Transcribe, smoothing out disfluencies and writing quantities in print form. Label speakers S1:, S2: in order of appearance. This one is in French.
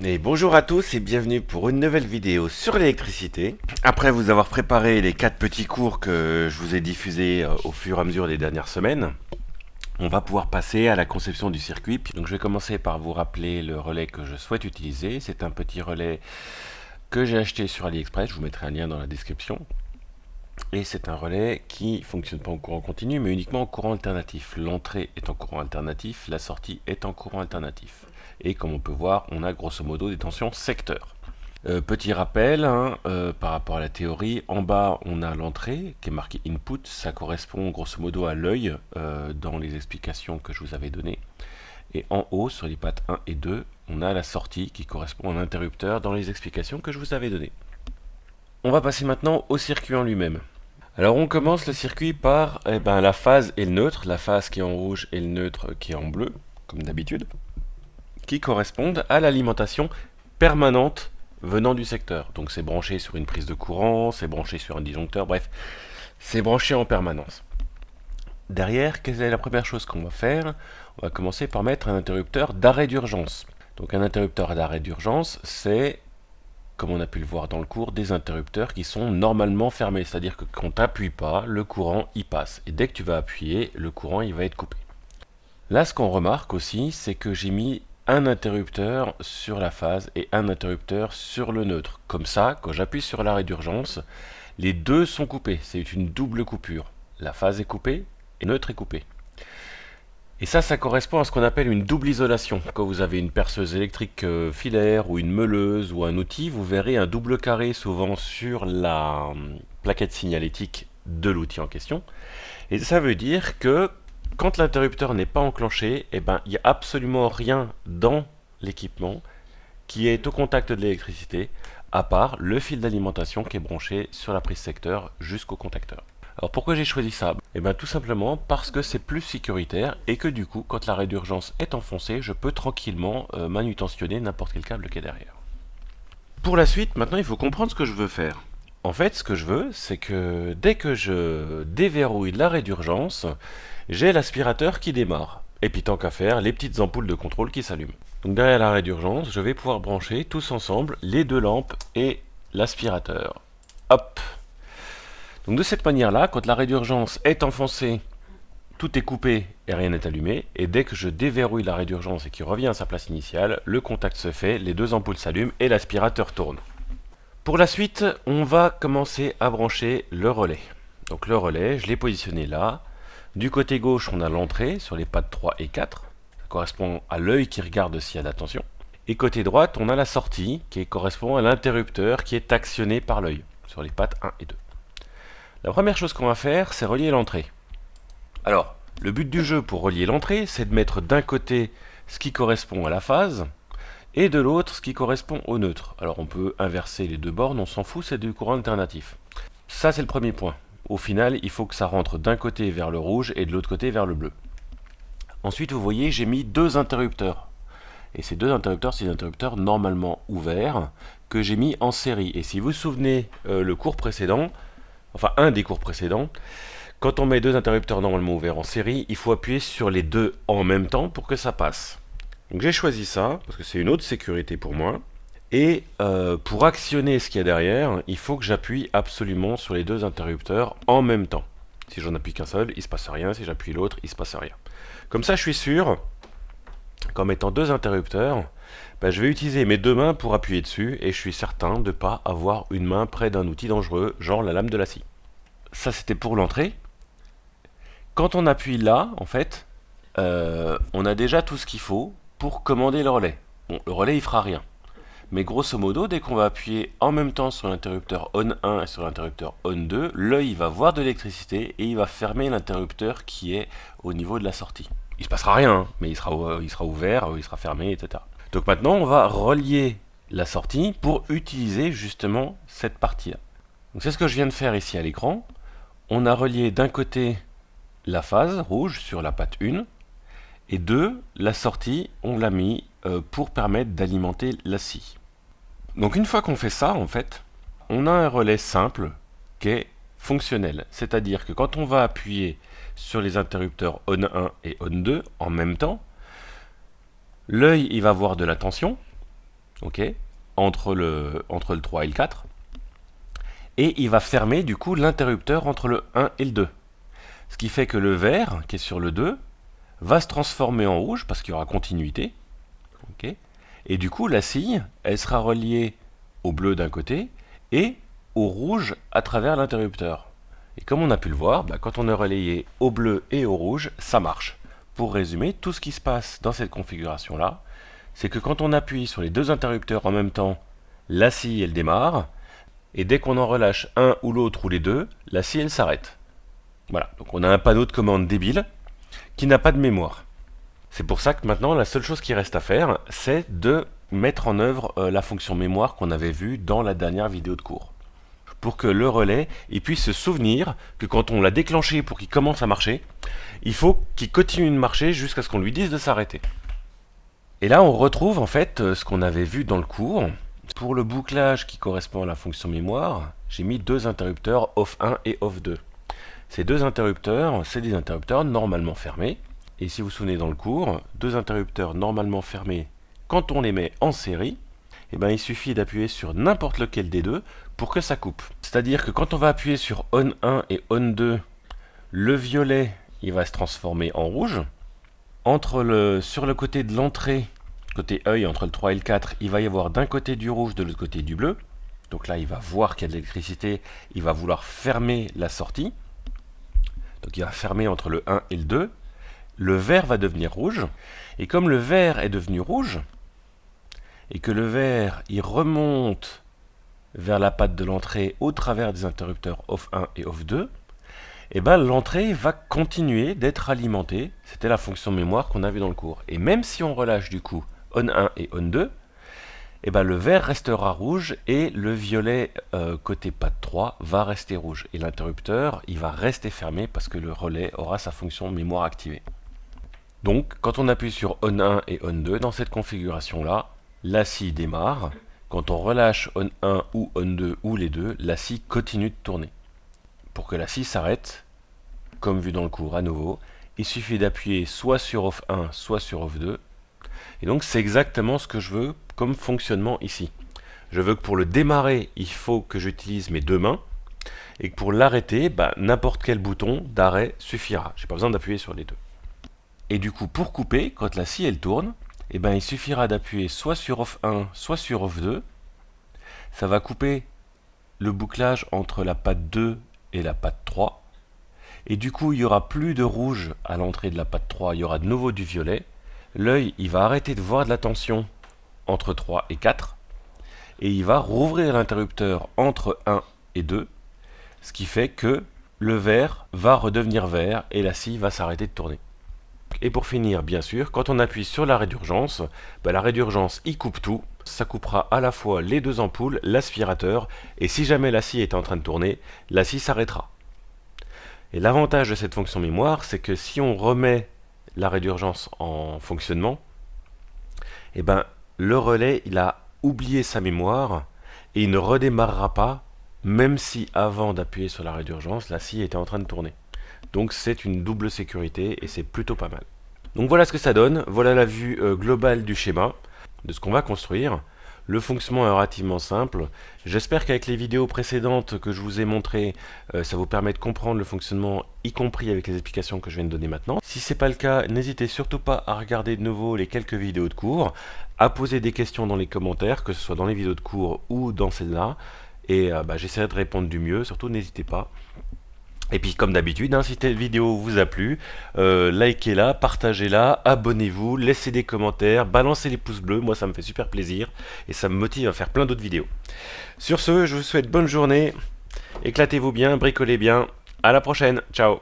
S1: Et bonjour à tous et bienvenue pour une nouvelle vidéo sur l'électricité. Après vous avoir préparé les 4 petits cours que je vous ai diffusés au fur et à mesure des dernières semaines, on va pouvoir passer à la conception du circuit. Donc je vais commencer par vous rappeler le relais que je souhaite utiliser. C'est un petit relais que j'ai acheté sur AliExpress, je vous mettrai un lien dans la description. Et c'est un relais qui fonctionne pas en courant continu mais uniquement en courant alternatif. L'entrée est en courant alternatif, la sortie est en courant alternatif. Et comme on peut voir, on a grosso modo des tensions secteurs. Petit rappel par rapport à la théorie, en bas on a l'entrée qui est marquée input, ça correspond grosso modo à l'œil dans les explications que je vous avais données. Et en haut, sur les pattes 1 et 2, on a la sortie qui correspond à l'interrupteur dans les explications que je vous avais données. On va passer maintenant au circuit en lui-même. Alors on commence le circuit par la phase et le neutre, la phase qui est en rouge et le neutre qui est en bleu, comme d'habitude, qui correspondent à l'alimentation permanente venant du secteur. Donc c'est branché sur une prise de courant, c'est branché sur un disjoncteur, bref, c'est branché en permanence. Derrière, quelle est la première chose qu'on va faire? On va commencer par mettre un interrupteur d'arrêt d'urgence. Donc un interrupteur d'arrêt d'urgence, c'est, comme on a pu le voir dans le cours, des interrupteurs qui sont normalement fermés. C'est-à-dire que quand tu n'appuies pas, le courant y passe. Et dès que tu vas appuyer, le courant il va être coupé. Là, ce qu'on remarque aussi, c'est que j'ai mis un interrupteur sur la phase et un interrupteur sur le neutre. Comme ça, quand j'appuie sur l'arrêt d'urgence, les deux sont coupés. C'est une double coupure. La phase est coupée et le neutre est coupé. Et ça correspond à ce qu'on appelle une double isolation. Quand vous avez une perceuse électrique filaire ou une meuleuse ou un outil, vous verrez un double carré souvent sur la plaquette signalétique de l'outil en question. Et ça veut dire que quand l'interrupteur n'est pas enclenché, il n'y a absolument rien dans l'équipement qui est au contact de l'électricité, à part le fil d'alimentation qui est branché sur la prise secteur jusqu'au contacteur. Alors pourquoi j'ai choisi ça? Tout simplement parce que c'est plus sécuritaire et que du coup, quand l'arrêt d'urgence est enfoncé, je peux tranquillement manutentionner n'importe quel câble qui est derrière. Pour la suite, maintenant il faut comprendre ce que je veux faire. En fait, ce que je veux, c'est que dès que je déverrouille l'arrêt d'urgence, j'ai l'aspirateur qui démarre. Et puis tant qu'à faire, les petites ampoules de contrôle qui s'allument. Donc derrière l'arrêt d'urgence, je vais pouvoir brancher tous ensemble les deux lampes et l'aspirateur. Hop! Donc de cette manière-là, quand l'arrêt d'urgence est enfoncé, tout est coupé et rien n'est allumé. Et dès que je déverrouille l'arrêt d'urgence et qu'il revient à sa place initiale, le contact se fait, les deux ampoules s'allument et l'aspirateur tourne. Pour la suite, on va commencer à brancher le relais. Donc le relais, je l'ai positionné là. Du côté gauche, on a l'entrée sur les pattes 3 et 4. Ça correspond à l'œil qui regarde s'il y a de la tension. Et côté droite, on a la sortie qui correspond à l'interrupteur qui est actionné par l'œil sur les pattes 1 et 2. La première chose qu'on va faire, c'est relier l'entrée. Alors, le but du jeu pour relier l'entrée, c'est de mettre d'un côté ce qui correspond à la phase et de l'autre ce qui correspond au neutre. Alors on peut inverser les deux bornes, on s'en fout, c'est du courant alternatif. Ça c'est le premier point. Au final, il faut que ça rentre d'un côté vers le rouge et de l'autre côté vers le bleu. Ensuite, vous voyez, j'ai mis deux interrupteurs. Et ces deux interrupteurs, c'est des interrupteurs normalement ouverts que j'ai mis en série. Et si vous vous souvenez, le cours précédent, enfin un des cours précédents, quand on met deux interrupteurs normalement ouverts en série, il faut appuyer sur les deux en même temps pour que ça passe. Donc j'ai choisi ça, parce que c'est une autre sécurité pour moi. Et pour actionner ce qu'il y a derrière, il faut que j'appuie absolument sur les deux interrupteurs en même temps. Si j'en appuie qu'un seul, il ne se passe rien. Si j'appuie l'autre, il ne se passe rien. Comme ça, je suis sûr qu'en mettant deux interrupteurs, je vais utiliser mes deux mains pour appuyer dessus et je suis certain de ne pas avoir une main près d'un outil dangereux, genre la lame de la scie. Ça, c'était pour l'entrée. Quand on appuie là, en fait, on a déjà tout ce qu'il faut pour commander le relais. Bon, le relais, il fera rien. Mais grosso modo, dès qu'on va appuyer en même temps sur l'interrupteur ON 1 et sur l'interrupteur ON 2, l'œil va voir de l'électricité et il va fermer l'interrupteur qui est au niveau de la sortie. Il ne se passera rien, mais il sera ouvert, il sera fermé, etc. Donc maintenant, on va relier la sortie pour utiliser justement cette partie-là. Donc c'est ce que je viens de faire ici à l'écran. On a relié d'un côté la phase rouge sur la patte 1 et 2, la sortie, on l'a mis pour permettre d'alimenter la scie. Donc une fois qu'on fait ça, en fait, on a un relais simple qui est fonctionnel. C'est-à-dire que quand on va appuyer sur les interrupteurs ON 1 et ON 2 en même temps, l'œil il va voir de la tension, ok, entre le 3 et le 4. Et il va fermer du coup l'interrupteur entre le 1 et le 2. Ce qui fait que le vert, qui est sur le 2, va se transformer en rouge, parce qu'il y aura continuité. Okay. Et du coup, la scie, elle sera reliée au bleu d'un côté, et au rouge à travers l'interrupteur. Et comme on a pu le voir, quand on est relayé au bleu et au rouge, ça marche. Pour résumer, tout ce qui se passe dans cette configuration-là, c'est que quand on appuie sur les deux interrupteurs en même temps, la scie, elle démarre, et dès qu'on en relâche un ou l'autre ou les deux, la scie, elle s'arrête. Voilà, donc on a un panneau de commande débile qui n'a pas de mémoire. C'est pour ça que maintenant, la seule chose qui reste à faire, c'est de mettre en œuvre la fonction mémoire qu'on avait vue dans la dernière vidéo de cours. Pour que le relais il puisse se souvenir que quand on l'a déclenché pour qu'il commence à marcher, il faut qu'il continue de marcher jusqu'à ce qu'on lui dise de s'arrêter. Et là, on retrouve en fait ce qu'on avait vu dans le cours. Pour le bouclage qui correspond à la fonction mémoire, j'ai mis deux interrupteurs OFF1 et OFF2. Ces deux interrupteurs, c'est des interrupteurs normalement fermés. Et si vous vous souvenez dans le cours, deux interrupteurs normalement fermés, quand on les met en série, il suffit d'appuyer sur n'importe lequel des deux pour que ça coupe. C'est-à-dire que quand on va appuyer sur ON 1 et ON 2, le violet il va se transformer en rouge. Sur le côté de l'entrée, côté œil, entre le 3 et le 4, il va y avoir d'un côté du rouge, de l'autre côté du bleu. Donc là, il va voir qu'il y a de l'électricité, il va vouloir fermer la sortie. Donc il va fermer entre le 1 et le 2. Le vert va devenir rouge. Et comme le vert est devenu rouge, et que le vert il remonte vers la patte de l'entrée au travers des interrupteurs OFF1 et OFF2, l'entrée va continuer d'être alimentée. C'était la fonction mémoire qu'on a vue dans le cours. Et même si on relâche du coup ON1 et ON2, le vert restera rouge et le violet côté patte 3 va rester rouge. Et l'interrupteur, il va rester fermé parce que le relais aura sa fonction mémoire activée. Donc, quand on appuie sur ON1 et ON2, dans cette configuration-là, la scie démarre. Quand on relâche ON1 ou ON2 ou les deux, la scie continue de tourner. Pour que la scie s'arrête, comme vu dans le cours à nouveau, il suffit d'appuyer soit sur OFF1, soit sur OFF2. Et donc c'est exactement ce que je veux comme fonctionnement ici. Je veux que pour le démarrer, il faut que j'utilise mes deux mains, et que pour l'arrêter, n'importe quel bouton d'arrêt suffira. Je n'ai pas besoin d'appuyer sur les deux. Et du coup, pour couper, quand la scie elle tourne, il suffira d'appuyer soit sur OFF1, soit sur OFF2. Ça va couper le bouclage entre la patte 2 et la patte 3. Et du coup, il n'y aura plus de rouge à l'entrée de la patte 3, il y aura de nouveau du violet. L'œil, il va arrêter de voir de la tension entre 3 et 4. Et il va rouvrir l'interrupteur entre 1 et 2. Ce qui fait que le vert va redevenir vert et la scie va s'arrêter de tourner. Et pour finir, bien sûr, quand on appuie sur l'arrêt d'urgence, l'arrêt d'urgence, il coupe tout. Ça coupera à la fois les deux ampoules, l'aspirateur, et si jamais la scie est en train de tourner, la scie s'arrêtera. Et l'avantage de cette fonction mémoire, c'est que si on remet l'arrêt d'urgence en fonctionnement, le relais, il a oublié sa mémoire, et il ne redémarrera pas, même si avant d'appuyer sur l'arrêt d'urgence, la scie était en train de tourner. Donc c'est une double sécurité et c'est plutôt pas mal. Donc voilà ce que ça donne, voilà la vue globale du schéma, de ce qu'on va construire. Le fonctionnement est relativement simple. J'espère qu'avec les vidéos précédentes que je vous ai montrées, ça vous permet de comprendre le fonctionnement, y compris avec les explications que je viens de donner maintenant. Si ce n'est pas le cas, n'hésitez surtout pas à regarder de nouveau les quelques vidéos de cours, à poser des questions dans les commentaires, que ce soit dans les vidéos de cours ou dans celles-là, et j'essaierai de répondre du mieux, surtout n'hésitez pas. Et puis comme d'habitude, si cette vidéo vous a plu, likez-la, partagez-la, abonnez-vous, laissez des commentaires, balancez les pouces bleus, moi ça me fait super plaisir et ça me motive à faire plein d'autres vidéos. Sur ce, je vous souhaite bonne journée, éclatez-vous bien, bricolez bien, à la prochaine, ciao.